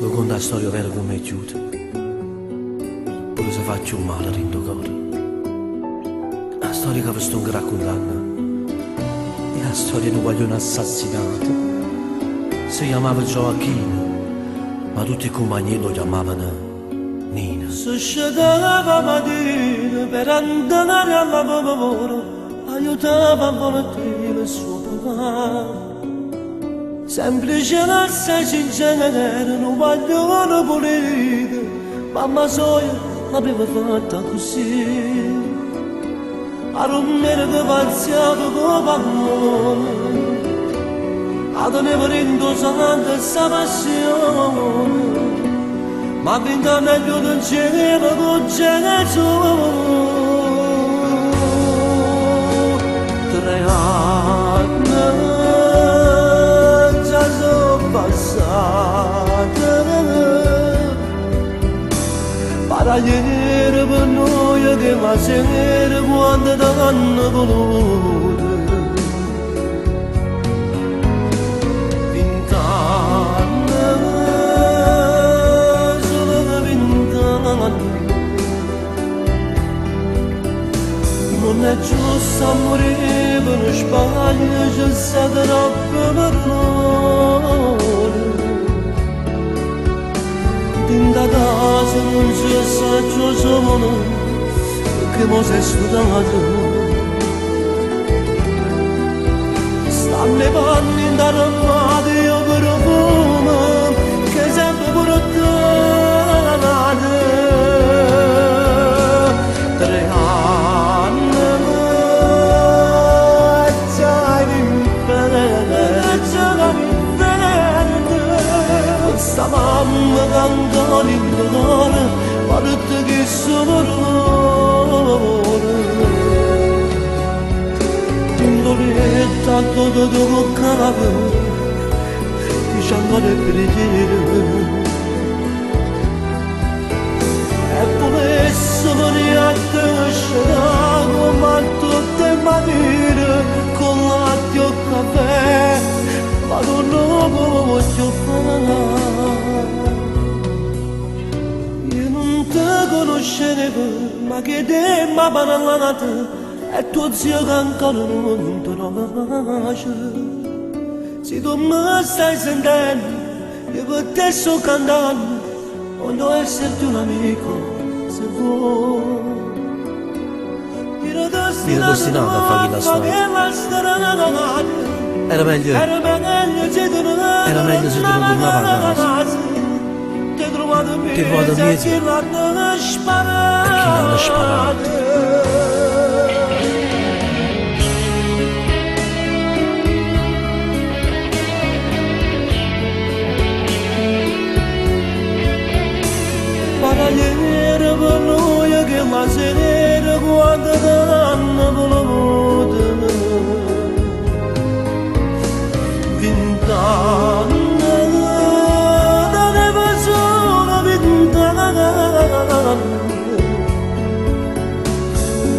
lo conta la storia vera come è chiusa, pure se faccio un male rindo cuore. La storia che vi sto raccontando è la storia di un guaglione assassinato. Si chiamava Gioacchino, ma tutti i compagni lo chiamavano Nina. Si scendeva mattina per andare al lavoro, aiutava volentieri il suo papà. Semplice e sincero, un guaglione pulito, mamma sua l'aveva fatta così. A rumore che pazziato come pallone, a teneva rindosanante sta passione, ma vinta meglio del cielo con Gesù. 3 anni già sono passati, paraliere per noi che va sera quando danno volute. 20 anni, solo 20 anni, non è giusto morire per uno sbaglio, c'è stato troppo perdone. In da casa non c'è saggio solo che mo sei studiato. Stanno i panni in armati io profumo che sempre portate. 3 anni e già in sta mamma canta l'inno d'ore, ma tutte che sono l'ore. Indoletta tutto toccava, diciamo le preghiere. E volesse venire a te scena, ma tutte matine con latte o caffè, ma non lo voglio fare. Io non ti conoscevo, ma che te mi ha parlato, e tuo zio che ancora non ti conosce. Se tu mi stai sentendo, io per te sto cantando, voglio esserti un amico, se vuoi. Ero destinato a fare la storia. Era meglio se tu non tornava a casa. Ti ho trovato dietro a chi l'hanno sparato. Paraliere per noi che la sera quando danno volute. 20 anni, teneva solo 20 anni.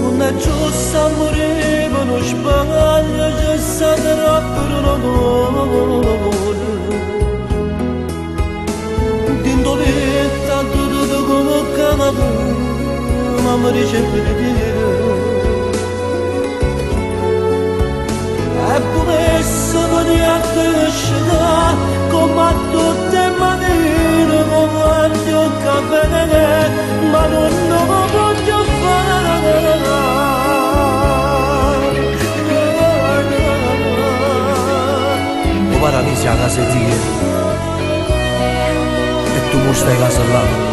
Non è giusto morire per uno sbaglio, c'è stato troppo l'amore. D'indoletta tutto come cava, ma mi riceve di dire. E potesse venire a te scena, come a tutte le matine, come a tuo caffè, ma non lo voglio fare. O paralisi a casa di tu mo stai a casa là.